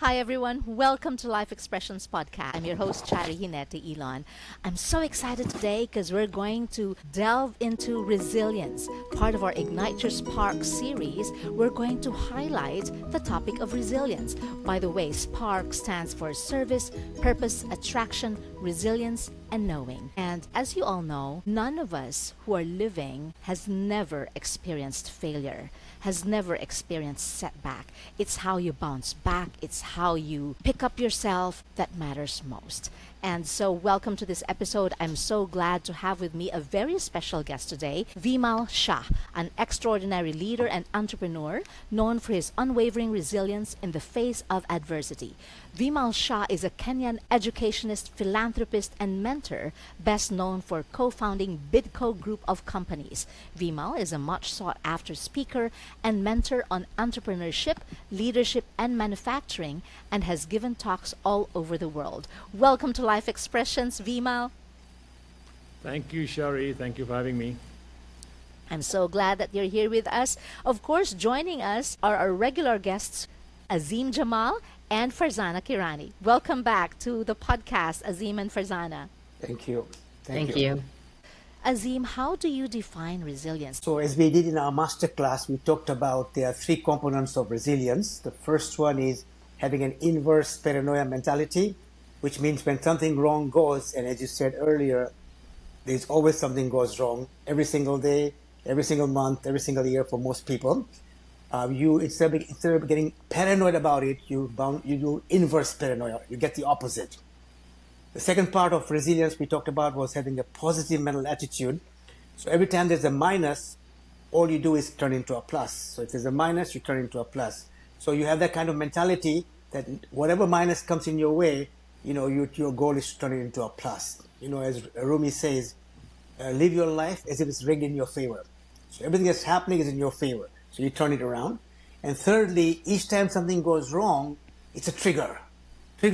Hi everyone, welcome to Life Expressions Podcast. I'm your host Charie Ginete-Ilon. I'm so excited today because we're going to delve into resilience. Part of our Ignite Your Spark series, we're going to highlight the topic of resilience. By the way, SPARK stands for service, purpose, attraction, resilience, and knowing. And as you all know, none of us who are living has never experienced failure, has never experienced setback. It's how you bounce back, it's how you pick up yourself that matters most. And so, welcome to this episode. I'm so glad to have with me a very special guest today, Vimal Shah, an extraordinary leader and entrepreneur known for his unwavering resilience in the face of adversity. Vimal Shah is a Kenyan educationist, philanthropist, and mentor, best known for co-founding Bidco Group of companies. Vimal is a much sought-after speaker and mentor on entrepreneurship, leadership, and manufacturing, and has given talks all over the world. Welcome to Life Expressions, Vimal. Thank you, Charie. Thank you for having me. I'm so glad that you're here with us. Of course, joining us are our regular guests, Azim Jamal and Farzana Kherani. Welcome back to the podcast, Azim and Farzana. Thank you. Thank you. Azim, how do you define resilience? So as we did in our master class, we talked about there are three components of resilience. The first one is having an inverse paranoia mentality, which means when something wrong goes, and as you said earlier, there's always something goes wrong every single day, every single month, every single year for most people. You instead of getting paranoid about it, you do inverse paranoia. You get the opposite. The second part of resilience we talked about was having a positive mental attitude. So every time there's a minus, all you do is turn into a plus. So if there's a minus, you turn into a plus. So you have that kind of mentality that whatever minus comes in your way, your goal is to turn it into a plus. As Rumi says, live your life as if it's rigged in your favor. So everything that's happening is in your favor. So you turn it around. And thirdly, each time something goes wrong, it's a trigger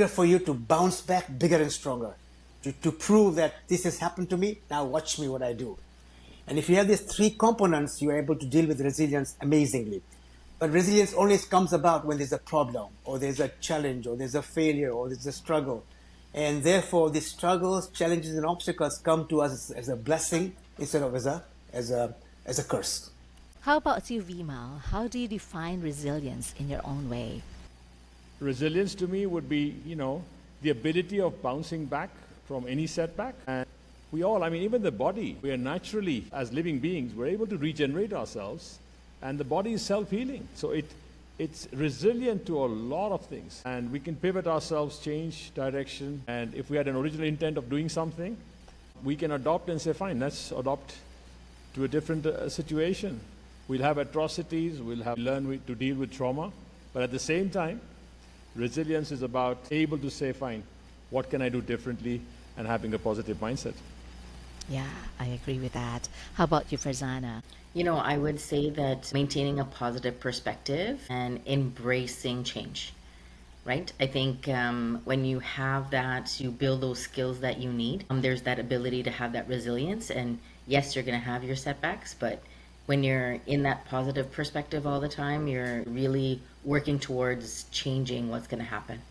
for you to bounce back bigger and stronger, to prove that this has happened to me, now watch me what I do. And if you have these three components, you're able to deal with resilience amazingly. But resilience only comes about when there's a problem, or there's a challenge, or there's a failure, or there's a struggle. And therefore, these struggles, challenges, and obstacles come to us as a blessing instead of as a curse. How about you, Vimal? How do you define resilience in your own way? Resilience to me would be, the ability of bouncing back from any setback. And we all, even the body, we are naturally, as living beings, we're able to regenerate ourselves. And the body is self-healing. So it's resilient to a lot of things. And we can pivot ourselves, change direction. And if we had an original intent of doing something, we can adopt and say, fine, let's adopt to a different situation. We'll have atrocities, we'll have learn to deal with trauma. But at the same time, resilience is about able to say, fine, what can I do differently, and having a positive mindset. Yeah, I agree with that. How about you, Farzana? I would say that maintaining a positive perspective and embracing change, right? I think when you have that, you build those skills that you need. There's that ability to have that resilience. And yes, you're going to have your setbacks, but when you're in that positive perspective all the time, you're really working towards changing what's going to happen.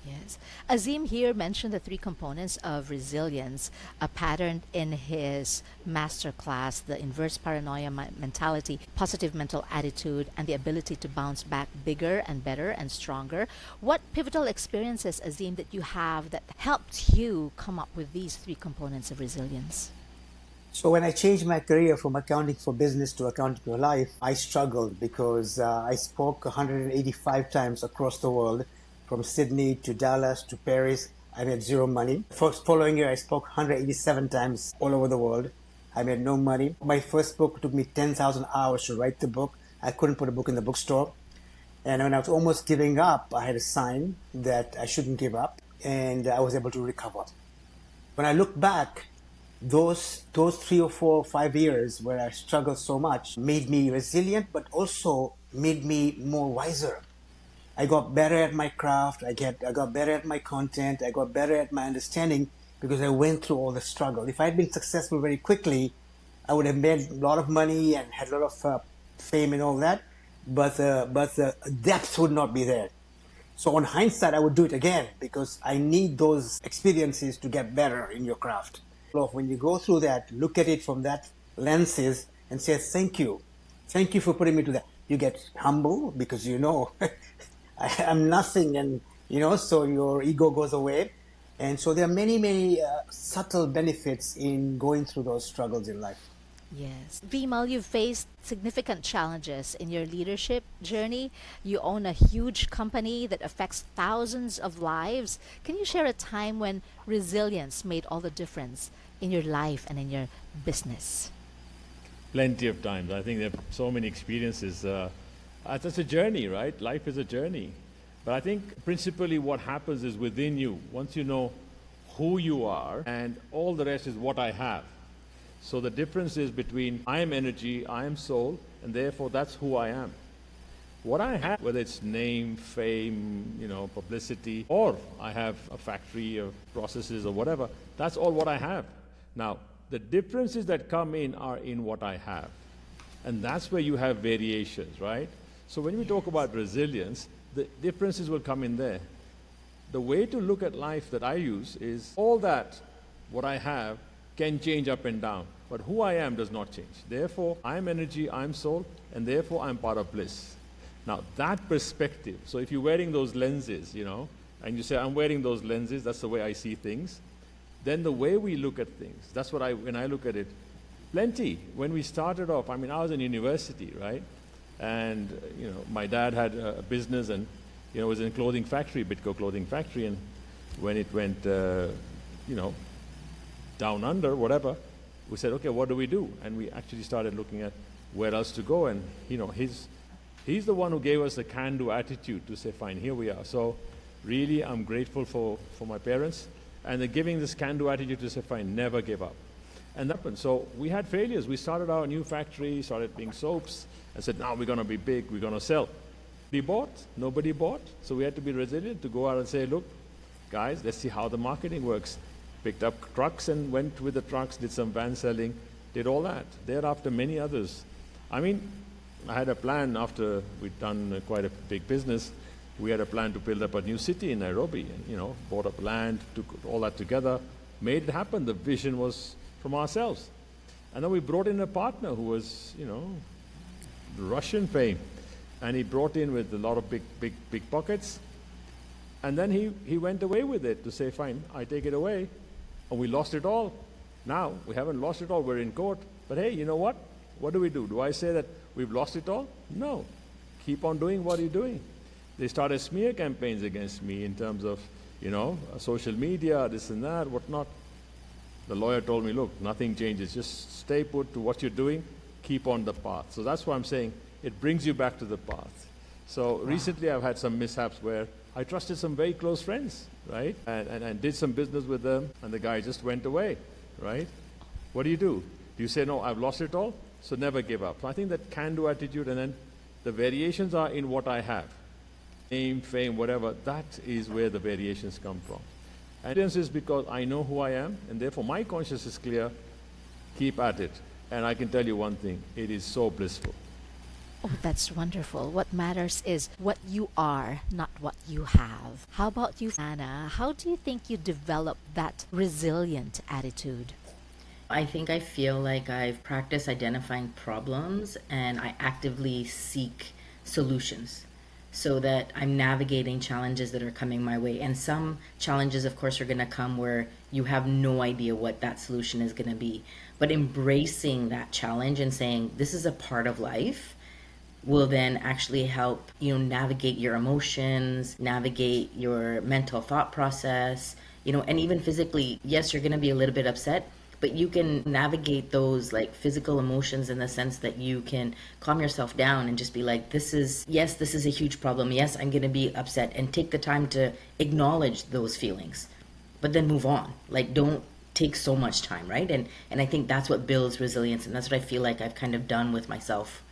Yes. Azim here mentioned the three components of resilience, a pattern in his masterclass, the inverse paranoia mentality, positive mental attitude, and the ability to bounce back bigger and better and stronger. What pivotal experiences, Azim, that you have that helped you come up with these three components of resilience? So when I changed my career from accounting for business to accounting for life, I struggled because I spoke 185 times across the world, from Sydney to Dallas to Paris. I made zero money. First following year, I spoke 187 times all over the world. I made no money. My first book took me 10,000 hours to write the book. I couldn't put a book in the bookstore. And when I was almost giving up, I had a sign that I shouldn't give up, and I was able to recover. When I look back, those 3 or 4 or 5 years where I struggled so much made me resilient, but also made me more wiser. I got better at my craft. I got better at my content. I got better at my understanding because I went through all the struggle. If I had been successful very quickly, I would have made a lot of money and had a lot of fame and all that. But the depth would not be there. So on hindsight, I would do it again because I need those experiences to get better in your craft. When you go through that, look at it from that lenses and say, thank you. Thank you for putting me to that. You get humble because you know I'm nothing, and so your ego goes away. And so there are many, many subtle benefits in going through those struggles in life. Yes. Vimal, you've faced significant challenges in your leadership journey. You own a huge company that affects thousands of lives. Can you share a time when resilience made all the difference in your life and in your business? Plenty of times. I think there are so many experiences. It's a journey, right? Life is a journey. But I think principally what happens is within you, once you know who you are, and all the rest is what I have. So the difference is between I am energy, I am soul, and therefore that's who I am. What I have, whether it's name, fame, publicity, or I have a factory of processes or whatever, that's all what I have. Now, the differences that come in are in what I have. And that's where you have variations, right? So when we talk about resilience, the differences will come in there. The way to look at life that I use is all that, what I have, can change up and down. But who I am does not change. Therefore, I'm energy, I'm soul, and therefore I'm part of bliss. Now, that perspective, so if you're wearing those lenses, and you say, I'm wearing those lenses, that's the way I see things, then the way we look at things, that's what when I look at it, plenty. When we started off, I was in university, right? And, my dad had a business and, was in a clothing factory, Bitco clothing factory, and when it went, down under, whatever, we said, okay, what do we do? And we actually started looking at where else to go, and, he's the one who gave us the can-do attitude to say, fine, here we are. So really, I'm grateful for my parents, and they're giving this can-do attitude to say, fine, never give up. And that happened. So we had failures. We started our new factory, started being soaps, and said, now we're going to be big, we're going to sell. Nobody bought. So we had to be resilient to go out and say, look, guys, let's see how the marketing works. Picked up trucks and went with the trucks, did some van selling, did all that. Thereafter, many others. I had a plan after we'd done quite a big business. We had a plan to build up a new city in Nairobi, and, bought up land, took all that together, made it happen. The vision was from ourselves. And then we brought in a partner who was, Russian fame. And he brought in with a lot of big pockets. And then he went away with it to say, fine, I take it away. And we lost it all. Now, we haven't lost it all, we're in court. But hey, you know what? What do? Do I say that we've lost it all? No. Keep on doing what you're doing. They started smear campaigns against me in terms of, social media, this and that, whatnot. The lawyer told me, look, nothing changes. Just stay put to what you're doing. Keep on the path. So that's why I'm saying it brings you back to the path. So recently I've had some mishaps where I trusted some very close friends, right? And did some business with them, and the guy just went away, right? What do? Do you say, no, I've lost it all, so never give up? So I think that can-do attitude, and then the variations are in what I have. Name, fame, whatever, that is where the variations come from. And this is because I know who I am, and therefore my conscience is clear, keep at it. And I can tell you one thing, it is so blissful. Oh, that's wonderful. What matters is what you are, not what you have. How about you, Anna? How do you think you develop that resilient attitude? I think I feel like I've practiced identifying problems and I actively seek solutions so that I'm navigating challenges that are coming my way. And some challenges, of course, are going to come where you have no idea what that solution is going to be. But embracing that challenge and saying, this is a part of life, will then actually help navigate your emotions, navigate your mental thought process, and even physically. Yes, you're going to be a little bit upset, but you can navigate those like physical emotions in the sense that you can calm yourself down and just be like, this is a huge problem. Yes, I'm going to be upset, and take the time to acknowledge those feelings, but then move on. Like, don't take so much time, right? And I think that's what builds resilience, and that's what I feel like I've kind of done with myself.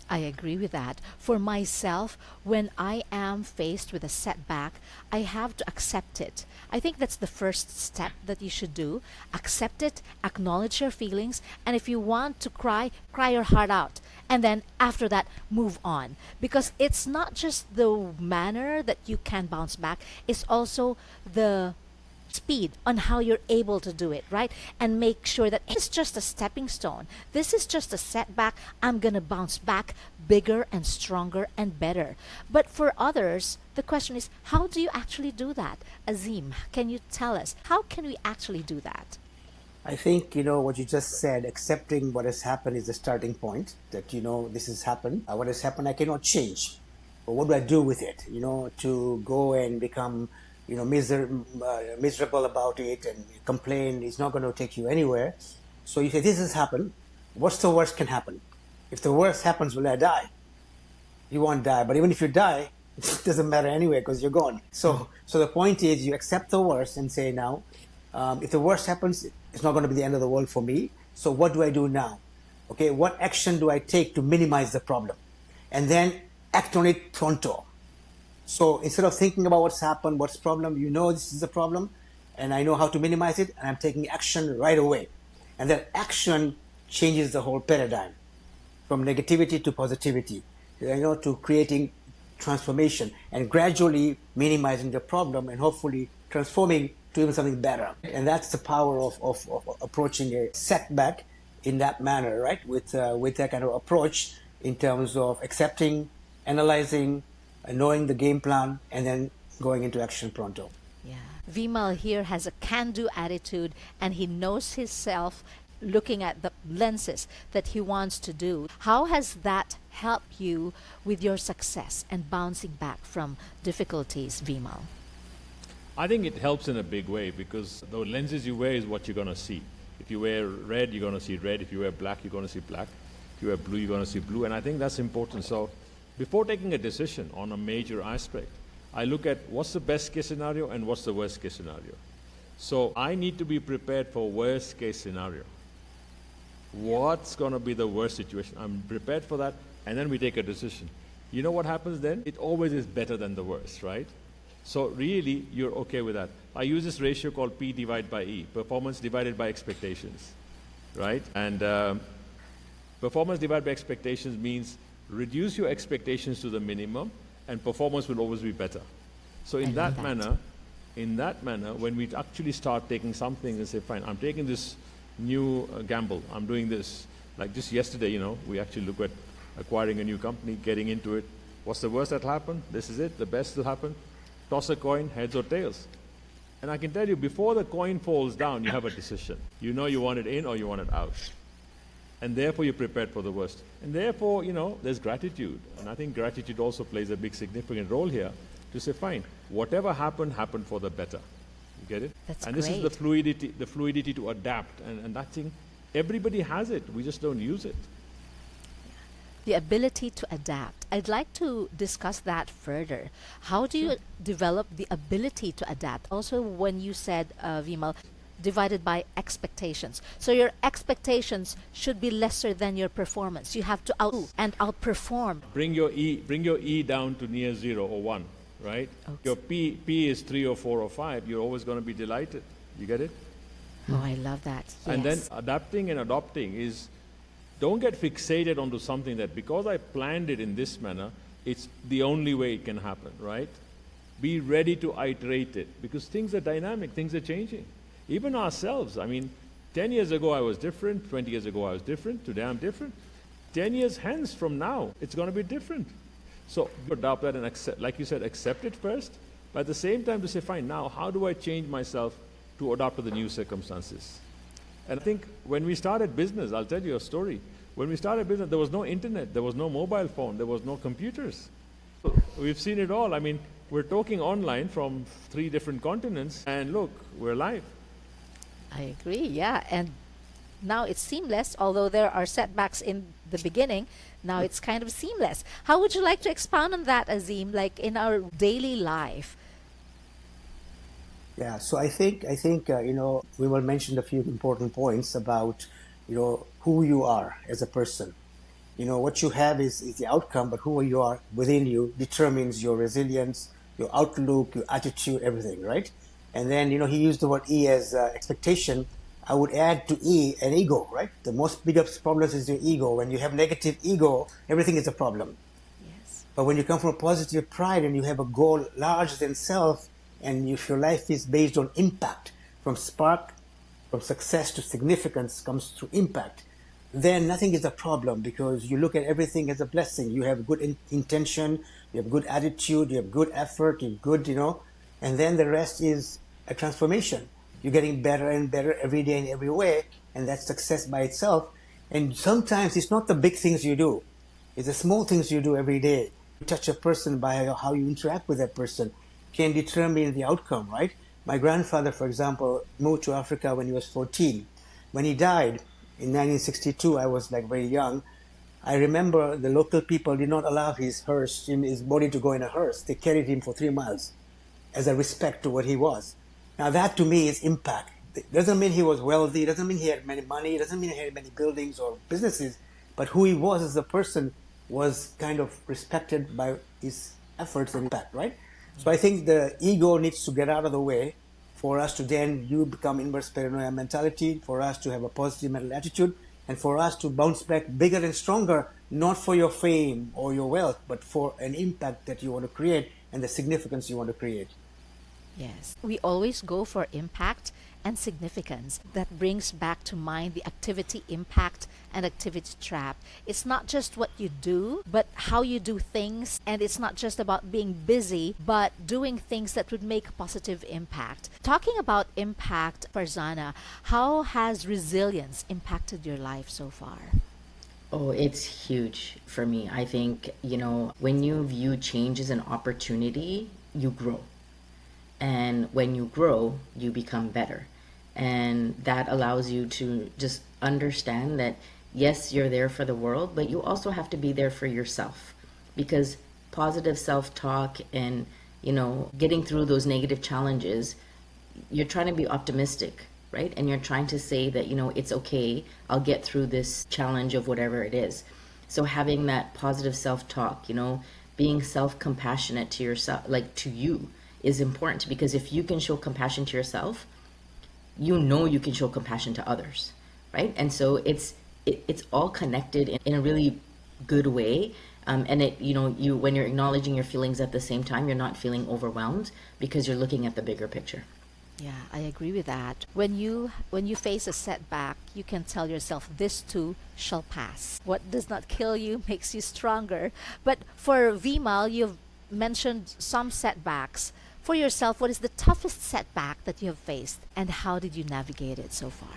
I agree with that. For myself, when I am faced with a setback, I have to accept it. I think that's the first step that you should do. Accept it, acknowledge your feelings, and if you want to cry, cry your heart out. And then after that, move on. Because it's not just the manner that you can bounce back, it's also the speed on how you're able to do it, right? And make sure that it's just a stepping stone. This is just a setback. I'm going to bounce back bigger and stronger and better. But for others, the question is, how do you actually do that? Azim, can you tell us, how can we actually do that? I think, what you just said, accepting what has happened is the starting point, that, this has happened. What has happened, I cannot change. But what do I do with it? To go and become miserable about it and complain is not going to take you anywhere. So you say, this has happened. What's the worst can happen? If the worst happens, will I die? You won't die. But even if you die, it doesn't matter anyway because you're gone. So the point is you accept the worst and say now, if the worst happens, it's not going to be the end of the world for me. So what do I do now? Okay, what action do I take to minimize the problem? And then act on it pronto. So instead of thinking about what's happened, what's the problem, this is the problem, and I know how to minimize it, and I'm taking action right away. And that action changes the whole paradigm from negativity to positivity, to creating transformation and gradually minimizing the problem and hopefully transforming to even something better. And that's the power of approaching a setback in that manner, right? With that kind of approach in terms of accepting, analyzing, knowing the game plan, and then going into action pronto. Yeah. Vimal here has a can-do attitude and he knows himself looking at the lenses that he wants to do. How has that helped you with your success and bouncing back from difficulties, Vimal? I think it helps in a big way because the lenses you wear is what you're going to see. If you wear red, you're going to see red. If you wear black, you're going to see black. If you wear blue, you're going to see blue. And I think that's important. So before taking a decision on a major aspect, I look at what's the best case scenario and what's the worst case scenario. So I need to be prepared for worst case scenario. What's going to be the worst situation? I'm prepared for that, and then we take a decision. You know what happens then? It always is better than the worst, right? So really, you're okay with that. I use this ratio called P divided by E, performance divided by expectations, right? And performance divided by expectations means reduce your expectations to the minimum, and performance will always be better. So in that manner, when we actually start taking something and say, fine, I'm taking this new gamble, I'm doing this. Like just yesterday, we actually look at acquiring a new company, getting into it. What's the worst that'll happen? This is it. The best will happen. Toss a coin, heads or tails. And I can tell you, before the coin falls down, you have a decision. You know you want it in or you want it out. And therefore, you're prepared for the worst. And therefore, there's gratitude. And I think gratitude also plays a big significant role here to say, fine, whatever happened for the better. You get it? That's and great. This is the fluidity to adapt. And that thing, everybody has it. We just don't use it. The ability to adapt. I'd like to discuss that further. How do you develop the ability to adapt? Also, when you said, Vimal, divided by expectations. So your expectations should be lesser than your performance. You have to outperform. Bring your E down to near 0 or 1, right? Okay. Your P is 3 or 4 or 5. You're always going to be delighted. You get it? Oh, I love that. Yes. And then adapting and adopting is, don't get fixated onto something that because I planned it in this manner, it's the only way it can happen, right? Be ready to iterate it because things are dynamic, things are changing. Even ourselves, 10 years ago I was different, 20 years ago I was different, today I'm different. 10 years hence from now, it's going to be different. So adopt that and accept, like you said, accept it first, but at the same time to say, fine, now how do I change myself to adapt to the new circumstances? And I think when we started business, I'll tell you a story. When we started business, there was no internet, there was no mobile phone, there was no computers. So we've seen it all. We're talking online from 3 different continents, and look, we're live. I agree, yeah. And now it's seamless, although there are setbacks in the beginning. Now it's kind of seamless. How would you like to expound on that, Azim, like in our daily life? Yeah, so I think we will mention a few important points about who you are as a person. What you have is the outcome, but who you are within you determines your resilience, your outlook, your attitude, everything, right? And then, he used the word E as expectation. I would add to E an ego, right? The most biggest problem is your ego. When you have negative ego, everything is a problem. Yes. But when you come from a positive pride and you have a goal larger than self, and if your life is based on impact, from spark, from success to significance comes through impact, then nothing is a problem because you look at everything as a blessing. You have good intention, you have good attitude, you have good effort, you have good, and then the rest is a transformation. You're getting better and better every day in every way, and that's success by itself. And sometimes it's not the big things you do, it's the small things you do every day. You touch a person by how you interact with that person can determine the outcome, right? My grandfather, for example, moved to Africa when he was 14. When he died in 1962, I was like very young. I remember the local people did not allow his body to go in a hearse. They carried him for 3 miles as a respect to what he was. Now that to me is impact. It doesn't mean he was wealthy, it doesn't mean he had many money, it doesn't mean he had many buildings or businesses, but who he was as a person was kind of respected by his efforts and impact, right? So I think the ego needs to get out of the way for us to then become inverse paranoia mentality, for us to have a positive mental attitude, and for us to bounce back bigger and stronger, not for your fame or your wealth, but for an impact that you want to create and the significance you want to create. Yes. We always go for impact and significance. That brings back to mind the activity impact and activity trap. It's not just what you do, but how you do things. And it's not just about being busy, but doing things that would make a positive impact. Talking about impact, Farzana, how has resilience impacted your life so far? Oh, it's huge for me. I think, when you view change as an opportunity, you grow. And when you grow, you become better. And that allows you to just understand that, yes, you're there for the world, but you also have to be there for yourself. Because positive self-talk and, getting through those negative challenges, you're trying to be optimistic, right? And you're trying to say that, it's okay, I'll get through this challenge of whatever it is. So having that positive self-talk, being self-compassionate to yourself, like to you, is important, because if you can show compassion to yourself, you can show compassion to others, right? And so it's all connected in a really good way. And when you're acknowledging your feelings at the same time, you're not feeling overwhelmed because you're looking at the bigger picture. Yeah, I agree with that. When you face a setback, you can tell yourself, this too shall pass. What does not kill you makes you stronger. But for Vimal, you've mentioned some setbacks. For yourself, what is the toughest setback that you have faced, and how did you navigate it so far?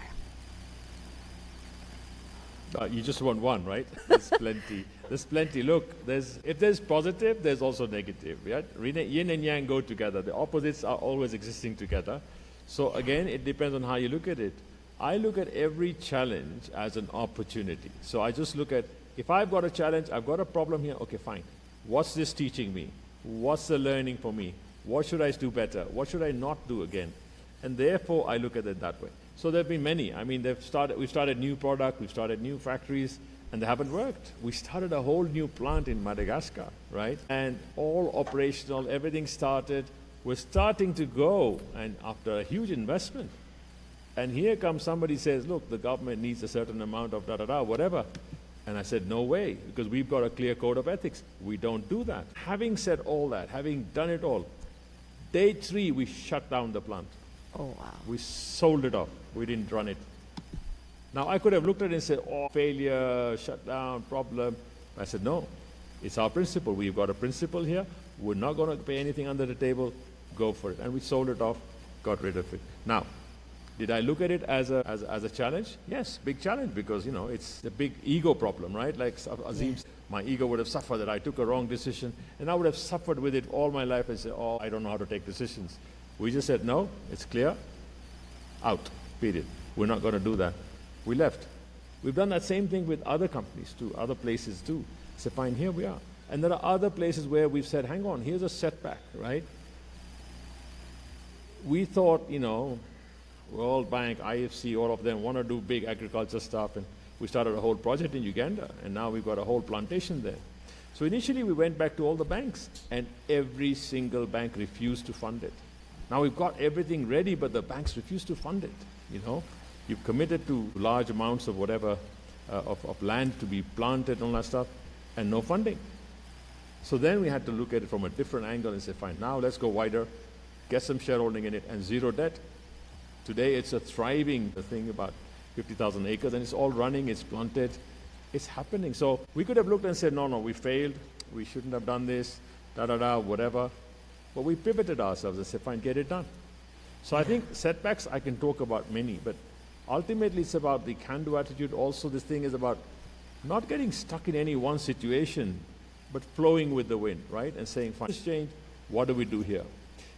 You just want one, right? There's plenty. There's plenty. Look, if there's positive, there's also negative. Right? Yin and yang go together. The opposites are always existing together. So again, it depends on how you look at it. I look at every challenge as an opportunity. So I just look at, if I've got a challenge, I've got a problem here, okay, fine. What's this teaching me? What's the learning for me? What should I do better? What should I not do again? And therefore, I look at it that way. So there have been many. I mean, we've started new product, we've started new factories, and they haven't worked. We started a whole new plant in Madagascar, right? And all operational, everything started. We're starting to go, and after a huge investment. And here comes somebody says, look, the government needs a certain amount of whatever. And I said, no way, because we've got a clear code of ethics. We don't do that. Having said all that, having done it all, day 3, we shut down the plant. Oh, wow. We sold it off. We didn't run it. Now, I could have looked at it and said, oh, failure, shut down, problem. I said, no, it's our principle. We've got a principle here. We're not going to pay anything under the table. Go for it. And we sold it off, got rid of it. Now, did I look at it as a challenge? Yes, big challenge, because, it's a big ego problem, right? Like Azim, my ego would have suffered that I took a wrong decision, and I would have suffered with it all my life and said, oh, I don't know how to take decisions. We just said, no, it's clear, out, period. We're not going to do that. We left. We've done that same thing with other companies too, other places too. So fine, here we are. And there are other places where we've said, hang on, here's a setback, right? We thought, World Bank, IFC, all of them want to do big agriculture stuff, and We started a whole project in Uganda, and now we've got a whole plantation there. So initially we went back to all the banks, and every single bank refused to fund it. Now we've got everything ready, but the banks refuse to fund it. You've committed to large amounts of whatever, of land to be planted and all that stuff, and no funding. So then we had to look at it from a different angle and say, fine, now let's go wider, get some shareholding in it, and zero debt. Today it's a thriving thing, about 50,000 acres, and it's all running, it's planted, it's happening. So we could have looked and said, no, we failed, we shouldn't have done this, whatever. But we pivoted ourselves and said, fine, get it done. So I think setbacks, I can talk about many, but ultimately it's about the can-do attitude. Also, this thing is about not getting stuck in any one situation, but flowing with the wind, right? And saying, fine, this change, what do we do here?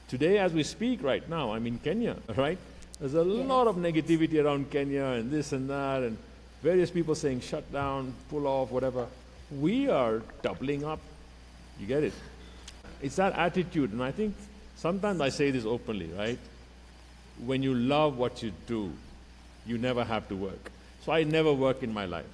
Today, as we speak right now, I'm in Kenya, right? There's a lot of negativity around Kenya and this and that, and various people saying shut down, pull off, whatever. We are doubling up. You get it? It's that attitude, and I think sometimes I say this openly, right? When you love what you do, you never have to work. So I never work in my life.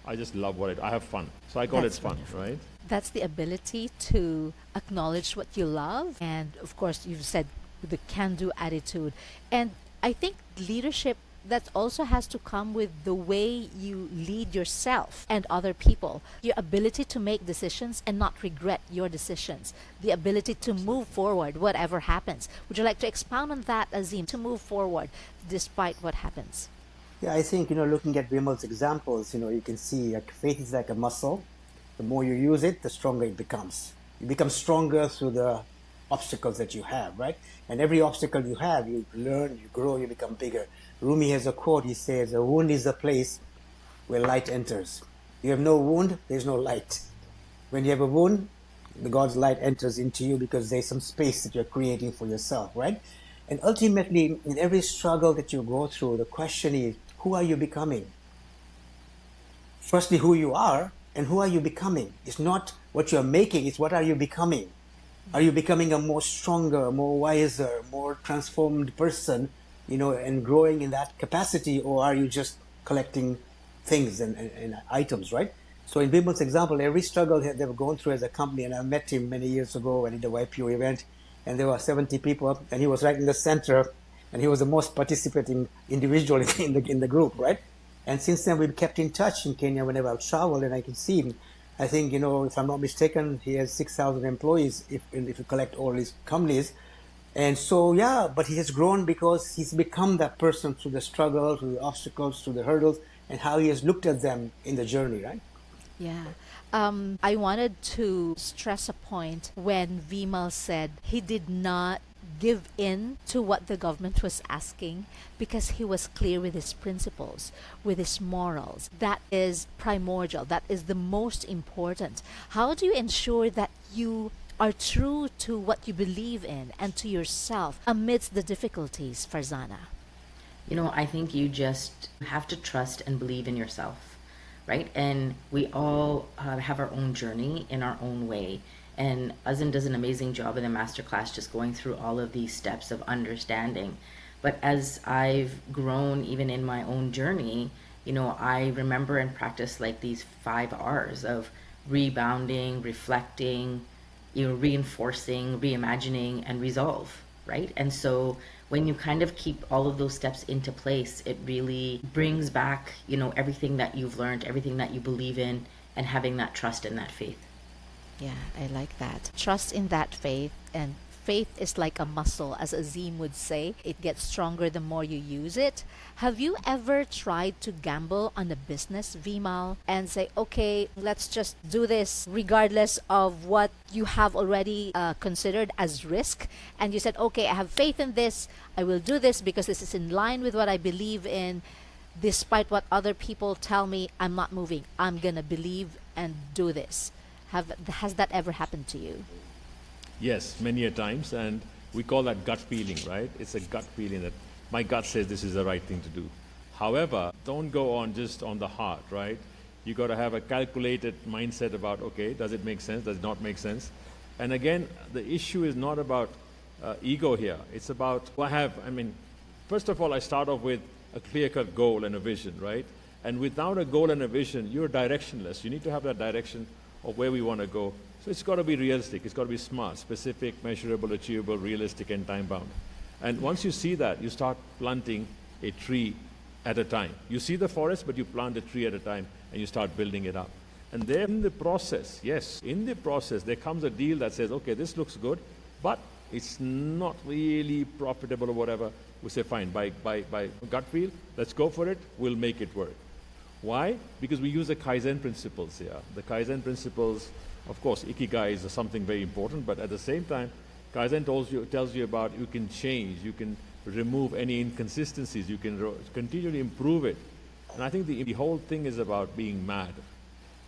I just love what I do. I have fun. So I call it fun, right? That's the ability to acknowledge what you love. And of course, you've said the can-do attitude. And I think leadership, that also has to come with the way you lead yourself and other people. Your ability to make decisions and not regret your decisions. The ability to move forward, whatever happens. Would you like to expound on that, Azim, to move forward despite what happens? Yeah, I think, looking at Vimal's examples, you can see faith is like a muscle. The more you use it, the stronger it becomes. You become stronger through the obstacles that you have, right? And every obstacle you have, you learn, you grow, you become bigger. Rumi has a quote, he says, a wound is a place where light enters. You have no wound, there's no light. When you have a wound, the God's light enters into you because there's some space that you're creating for yourself, right? And ultimately, in every struggle that you go through, the question is, who are you becoming? Firstly, who you are, and who are you becoming? It's not what you're making, it's what are you becoming? Are you becoming a more stronger, more wiser, more transformed person, and growing in that capacity, or are you just collecting things and items, right? So in Vimal's example, every struggle that they've gone through as a company, and I met him many years ago when he did the YPO event, and there were 70 people, and he was right in the center, and he was the most participating individual in the group, right? And since then, we've kept in touch in Kenya whenever I've traveled, and I can see him. I think, if I'm not mistaken, he has 6,000 employees if you collect all his companies. And so, but he has grown because he's become that person through the struggle, through the obstacles, through the hurdles, and how he has looked at them in the journey, right? Yeah. I wanted to stress a point when Vimal said he did not give in to what the government was asking because he was clear with his principles, with his morals. That is primordial. That is the most important. How do you ensure that you are true to what you believe in and to yourself amidst the difficulties, Farzana? I think you just have to trust and believe in yourself, right? And we all have our own journey in our own way. And Azim does an amazing job in the masterclass just going through all of these steps of understanding. But as I've grown even in my own journey, I remember and practice like these 5 R's of rebounding, reflecting, reinforcing, reimagining, and resolve, right? And so when you kind of keep all of those steps into place, it really brings back, everything that you've learned, everything that you believe in, and having that trust and that faith. Yeah, I like that. Trust in that faith, and faith is like a muscle, as Azim would say. It gets stronger the more you use it. Have you ever tried to gamble on a business, Vimal, and say, okay, let's just do this regardless of what you have already considered as risk? And you said, okay, I have faith in this. I will do this because this is in line with what I believe in. Despite what other people tell me, I'm not moving. I'm going to believe and do this. Has that ever happened to you? Yes, many a times, and we call that gut feeling, right? It's a gut feeling that my gut says this is the right thing to do. However, don't go on just on the heart, right? You got to have a calculated mindset about, okay, does it make sense? Does it not make sense? And again, the issue is not about ego here. It's about first of all, I start off with a clear-cut goal and a vision, right? And without a goal and a vision, you're directionless. You need to have that direction of where we want to go. So it's got to be realistic. It's got to be smart, specific, measurable, achievable, realistic, and time-bound. And once you see that, you start planting a tree at a time. You see the forest, but you plant a tree at a time, and you start building it up. And there in the process, yes, in the process, there comes a deal that says, okay, this looks good, but it's not really profitable or whatever. We say, fine, by gut feel, let's go for it, we'll make it work. Why? Because we use the Kaizen principles here. The Kaizen principles, of course, Ikigai is something very important, but at the same time, Kaizen tells you about you can change, you can remove any inconsistencies, you can continually improve it. And I think the whole thing is about being mad.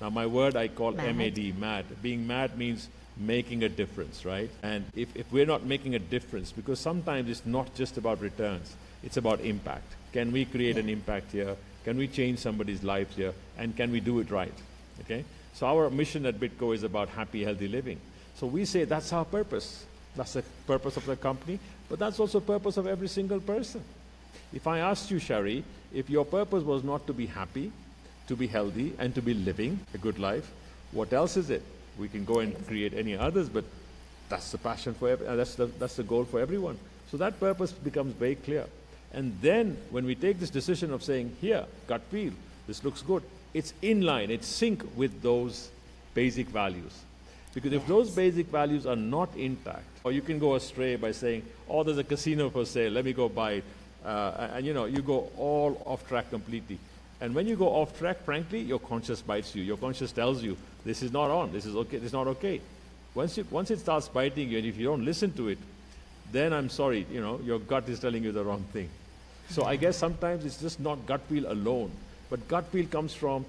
Now, my word I call MAD, mad. Being mad means making a difference, right? And if we're not making a difference, because sometimes it's not just about returns, it's about impact. Can we create an impact here? Can we change somebody's life here? And can we do it right? Okay? So our mission at BitGo is about happy, healthy living. So we say that's our purpose. That's the purpose of the company, but that's also the purpose of every single person. If I asked you, Charie, if your purpose was not to be happy, to be healthy, and to be living a good life, what else is it? We can go and create any others, but that's the passion for that's the goal for everyone. So that purpose becomes very clear. And then when we take this decision of saying, here, gut feel, this looks good, it's in line, it's sync with those basic values. Because if those basic values are not intact, or you can go astray by saying, oh, there's a casino for sale, let me go buy it, and you go all off track completely. And when you go off track, frankly, your conscience bites you. Your conscience tells you, this is not on, this is okay, this is not okay. Once it starts biting you, and if you don't listen to it, then I'm sorry, your gut is telling you the wrong thing. So I guess sometimes it's just not gut feel alone, but gut feel comes from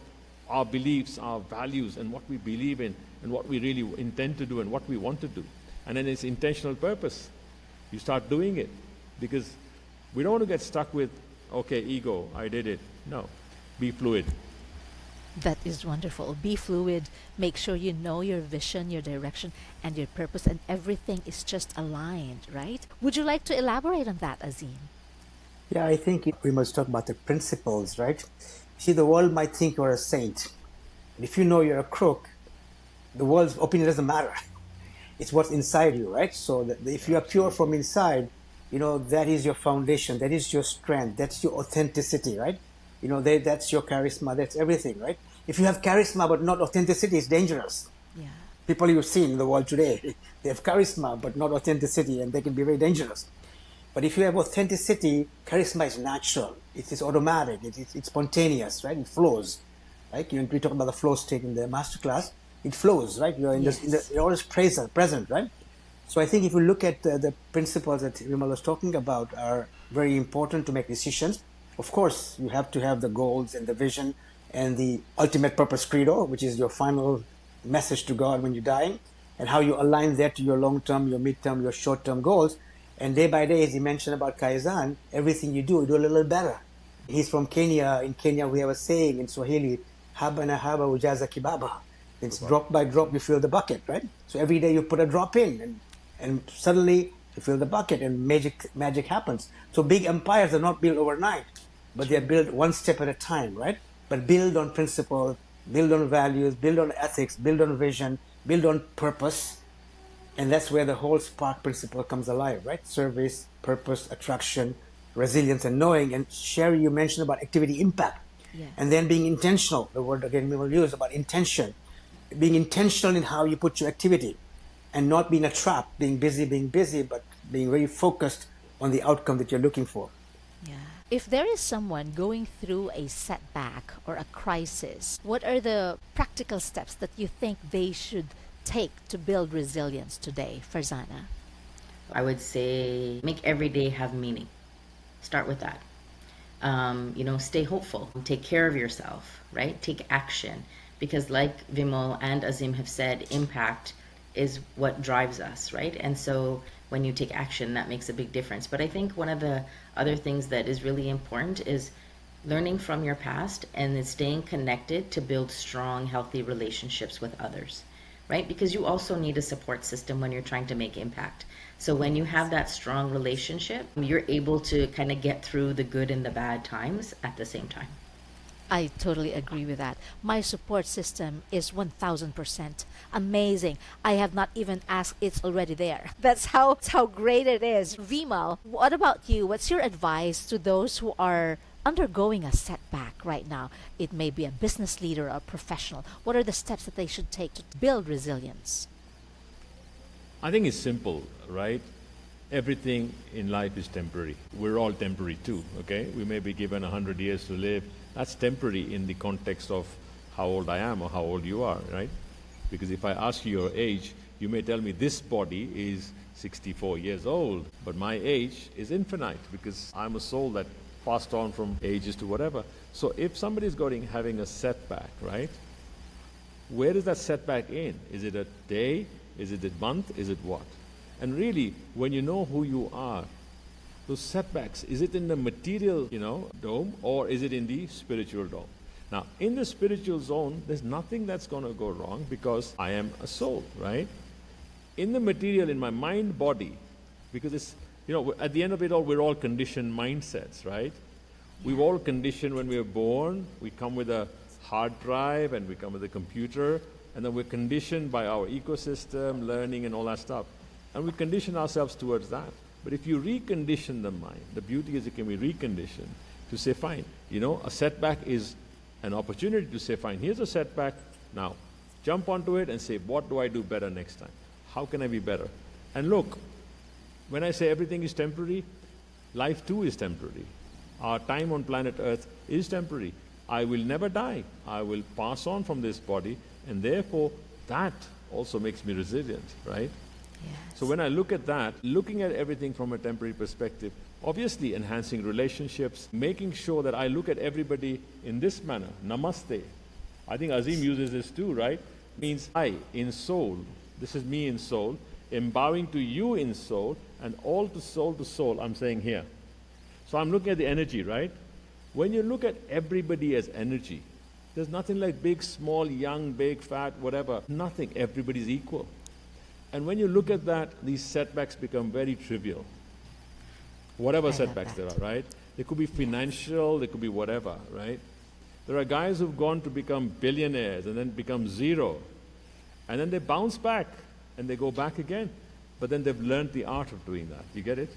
our beliefs, our values, and what we believe in, and what we really intend to do, and what we want to do. And then it's intentional purpose. You start doing it, because we don't want to get stuck with, okay, ego, I did it. No, be fluid. That is wonderful. Be fluid. Make sure you know your vision, your direction, and your purpose, and everything is just aligned, right? Would you like to elaborate on that, Azim? Yeah, I think we must talk about the principles, right? See, the world might think you're a saint. If you know you're a crook, the world's opinion doesn't matter. It's what's inside you, right? So that if you are pure from inside, that is your foundation, that is your strength, that's your authenticity, right? That's your charisma, that's everything, right? If you have charisma but not authenticity, it's dangerous. Yeah. People you've seen in the world today, they have charisma but not authenticity, and they can be very dangerous. But if you have authenticity, charisma is natural. It is automatic. It's spontaneous, right? It flows. Like we talk about the flow state in the masterclass. It flows, right? You're you're always present, right? So I think if you look at the principles that Vimal was talking about are very important to make decisions. Of course, you have to have the goals and the vision and the ultimate purpose credo, which is your final message to God when you're dying, and how you align that to your long-term, your mid-term, your short-term goals. And day by day, as he mentioned about Kaizen, everything you do a little better. He's from Kenya. In Kenya, we have a saying in Swahili, haba na haba hujaza kibaba. It's drop by drop, you fill the bucket, right? So every day you put a drop in, and suddenly you fill the bucket, and magic happens. So big empires are not built overnight, but they're built one step at a time, right? But build on principle, build on values, build on ethics, build on vision, build on purpose. And that's where the whole spark principle comes alive, right? Service, purpose, attraction, resilience, and knowing. And Charie, you mentioned about activity impact. Yes. And then being intentional. The word again we will use about intention. Being intentional in how you put your activity, and not being a trap, being busy, but being very focused on the outcome that you're looking for. Yeah. If there is someone going through a setback or a crisis, what are the practical steps that you think they should take to build resilience today, Farzana? I would say make every day have meaning. Start with that. Stay hopeful. Take care of yourself, right? Take action. Because like Vimal and Azim have said, impact is what drives us, right? And so when you take action, that makes a big difference. But I think one of the other things that is really important is learning from your past and then staying connected to build strong, healthy relationships with others, right? Because you also need a support system when you're trying to make impact. So when you have that strong relationship, you're able to kind of get through the good and the bad times at the same time. I totally agree with that. My support system is 1000% amazing. I have not even asked, it's already there. That's how great it is. Vimal, what about you? What's your advice to those who are undergoing a setback right now? It may be a business leader or a professional. What are the steps that they should take to build resilience? I think it's simple, right? Everything in life is temporary. We're all temporary too, okay? We may be given 100 years to live. That's temporary in the context of how old I am or how old you are, right? Because if I ask you your age, you may tell me this body is 64 years old, but my age is infinite because I'm a soul that passed on from ages to whatever. So if somebody's having a setback, right? Where is that setback in? Is it a day? Is it a month? Is it what? And really, when you know who you are, those setbacks, is it in the material, dome, or is it in the spiritual dome? Now, in the spiritual zone, there's nothing that's going to go wrong because I am a soul, right? In the material, in my mind, body, because it's, at the end of it all, we're all conditioned mindsets, right? We've all conditioned when we were born. We come with a hard drive and we come with a computer, and then we're conditioned by our ecosystem, learning and all that stuff. And we condition ourselves towards that. But if you recondition the mind, the beauty is it can be reconditioned to say, fine, a setback is an opportunity to say, fine, here's a setback, now jump onto it and say, what do I do better next time? How can I be better? And look, when I say everything is temporary, life too is temporary. Our time on planet Earth is temporary. I will never die. I will pass on from this body, and therefore that also makes me resilient, right? Yes. So when I look at that, looking at everything from a temporary perspective, obviously enhancing relationships, making sure that I look at everybody in this manner, namaste. I think Azim uses this too, right? Means I in soul, this is me in soul, bowing to you in soul, and all to soul, I'm saying here. So I'm looking at the energy, right? When you look at everybody as energy, there's nothing like big, small, young, big, fat, whatever. Nothing. Everybody's equal. And when you look at that, these setbacks become very trivial. Whatever setbacks there are, right? They could be financial, they could be whatever, right? There are guys who've gone to become billionaires and then become zero. And then they bounce back and they go back again. But then they've learned the art of doing that. You get it?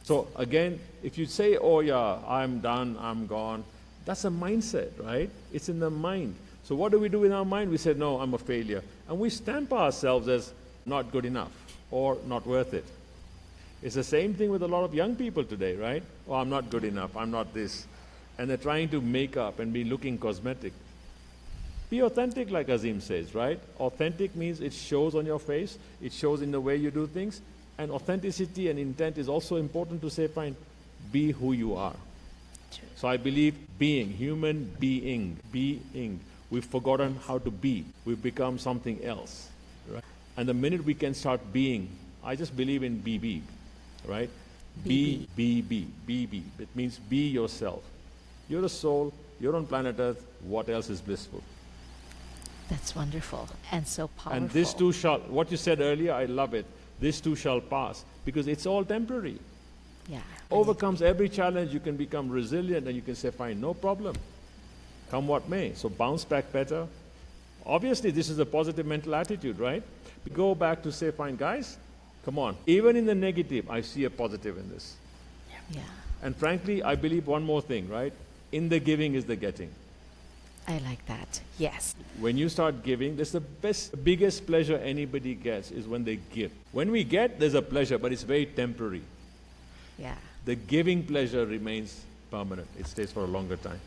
So again, if you say, oh yeah, I'm done, I'm gone, that's a mindset, right? It's in the mind. So what do we do in our mind? We say, no, I'm a failure. And we stamp ourselves as not good enough or not worth it. It's the same thing with a lot of young people today, right? Oh, I'm not good enough, I'm not this. And they're trying to make up and be looking cosmetic. Be authentic, like Azim says, right? Authentic means it shows on your face, it shows in the way you do things. And authenticity and intent is also important to say, fine, be who you are. True. So I believe being, human being. We've forgotten how to be. We've become something else, right? And the minute we can start being, I just believe in BB, right? Be. It means be yourself. You're a soul, you're on planet Earth, what else is blissful? That's wonderful and so powerful. And this too shall, what you said earlier, I love it. This too shall pass, because it's all temporary. Yeah. Overcomes every challenge, you can become resilient and you can say, fine, no problem. Come what may. So bounce back better. Obviously, this is a positive mental attitude, right? We go back to say, fine, guys, come on. Even in the negative, I see a positive in this. Yeah. And frankly, I believe one more thing, right? In the giving is the getting. I like that. Yes. When you start giving, that's the biggest pleasure anybody gets is when they give. When we get, there's a pleasure, but it's very temporary. Yeah. The giving pleasure remains permanent. It stays for a longer time.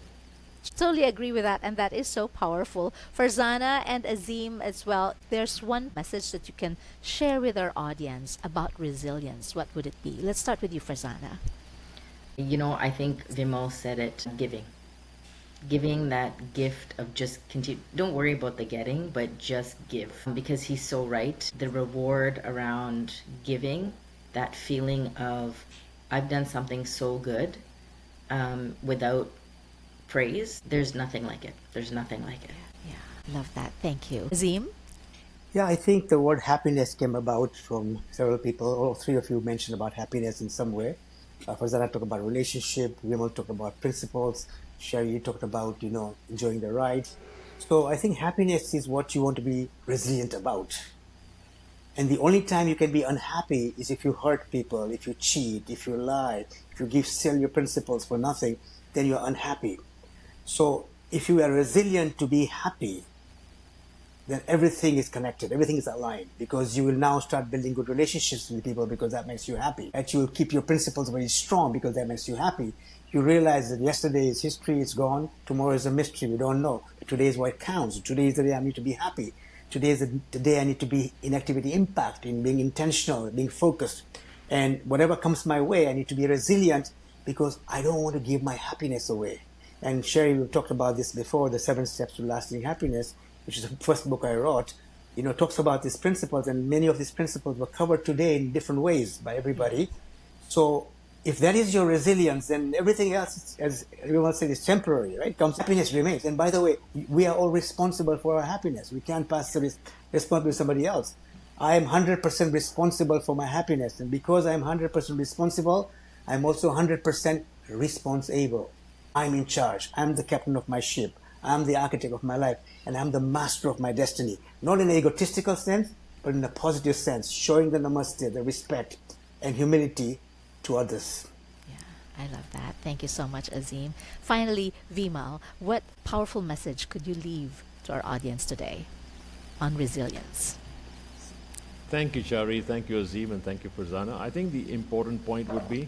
Totally agree with that, and that is so powerful. Farzana and Azim as well, there's one message that you can share with our audience about resilience. What would it be? Let's start with you, Farzana. I think Vimal said it, giving that gift of just continue. Don't worry about the getting, but just give. Because he's so right. The reward around giving, that feeling of, I've done something so good without praise, there's nothing like it. There's nothing like it. Yeah, love that. Thank you. Azim? Yeah, I think the word happiness came about from several people. All three of you mentioned about happiness in some way. Farzana talked about relationship. Vimal talked about principles. Charie, you talked about, enjoying the ride. So I think happiness is what you want to be resilient about. And the only time you can be unhappy is if you hurt people, if you cheat, if you lie, if you sell your principles for nothing, then you're unhappy. So if you are resilient to be happy, then everything is connected, everything is aligned, because you will now start building good relationships with people because that makes you happy. And you will keep your principles very strong because that makes you happy. You realize that yesterday is history, it's gone. Tomorrow is a mystery, we don't know. Today is what counts. Today is the day I need to be happy. Today is the day I need to be in activity impact, in being intentional, being focused. And whatever comes my way, I need to be resilient because I don't want to give my happiness away. And Charie, we've talked about this before, the 7 Steps to Lasting Happiness, which is the first book I wrote, talks about these principles, and many of these principles were covered today in different ways by everybody. So if that is your resilience, then everything else, as everyone said, is temporary, right? Happiness remains. And by the way, we are all responsible for our happiness. We can't pass the responsibility to somebody else. I am 100% responsible for my happiness. And because I'm 100% responsible, I'm also 100% responsible. I'm in charge. I'm the captain of my ship. I'm the architect of my life. And I'm the master of my destiny. Not in an egotistical sense, but in a positive sense, showing the namaste, the respect and humility to others. Yeah, I love that. Thank you so much, Azim. Finally, Vimal, what powerful message could you leave to our audience today on resilience? Thank you, Charie. Thank you, Azim, and thank you, Farzana. I think the important point would be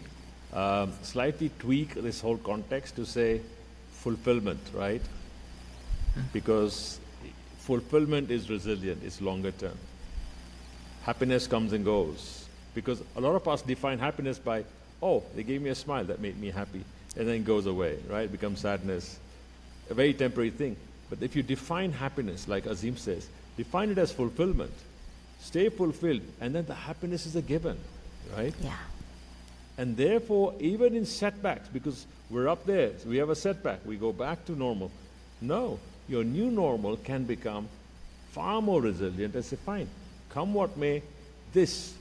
slightly tweak this whole context to say fulfillment, right? Because fulfillment is resilient, it's longer term. Happiness comes and goes. Because a lot of us define happiness by, oh, they gave me a smile, that made me happy, and then it goes away, right? It becomes sadness, a very temporary thing. But if you define happiness, like Azim says, define it as fulfillment. Stay fulfilled, and then the happiness is a given, right? Yeah. And therefore, even in setbacks, because we're up there, so we have a setback, we go back to normal. No, your new normal can become far more resilient and say, fine, come what may, this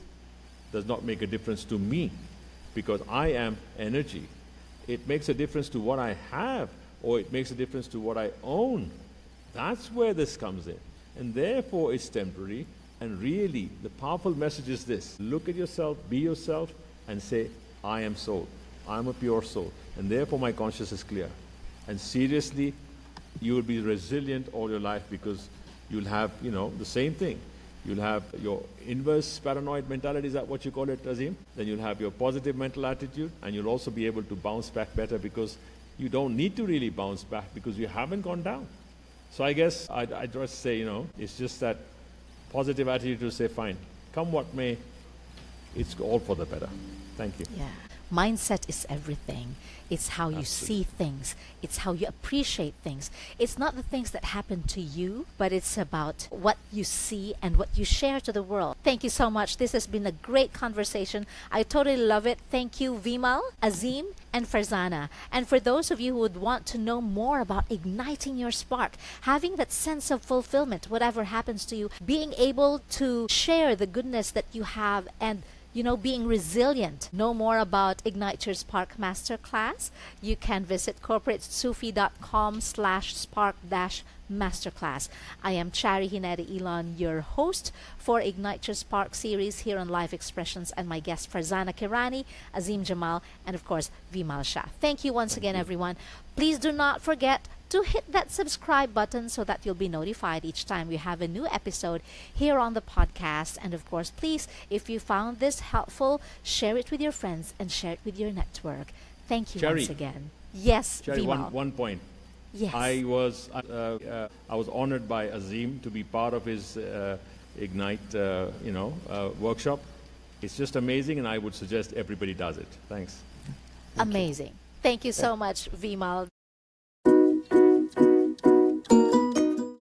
does not make a difference to me because I am energy. It makes a difference to what I have, or it makes a difference to what I own. That's where this comes in. And therefore, it's temporary. And really, the powerful message is this. Look at yourself, be yourself, and say, I am soul. I am a pure soul. And therefore, my conscience is clear. And seriously, you will be resilient all your life because you'll have, the same thing. You'll have your inverse paranoid mentality, is that what you call it, Azim? Then you'll have your positive mental attitude, and you'll also be able to bounce back better because you don't need to really bounce back because you haven't gone down. So I guess I'd just say, it's just that positive attitude to say, fine, come what may, it's all for the better. Thank you. Yeah. Mindset is everything. It's how you see things. It's how you appreciate things. It's not the things that happen to you, but it's about what you see and what you share to the world. Thank you so much. This has been a great conversation. I totally love it. Thank you, Vimal, Azim, and Farzana. And for those of you who would want to know more about igniting your spark, having that sense of fulfillment, whatever happens to you, being able to share the goodness that you have and being resilient. Know more about Ignite Your Spark Masterclass. You can visit corporatesufi.com/spark-masterclass. I am Charie Ginete-Ilon, your host for Ignite Your Spark series here on Live Expressions, and my guest Farzana Kherani, Azim Jamal, and of course Vimal Shah. Thank you once again, everyone. Please do not forget to hit that subscribe button so that you'll be notified each time we have a new episode here on the podcast. And of course, please, if you found this helpful, share it with your friends and share it with your network. Thank you Charie. once again. Yes, Charie, Vimal. one point. Yes. I was honored by Azim to be part of his Ignite, workshop. It's just amazing, and I would suggest everybody does it. Thanks. Amazing. Thank you so much, Vimal.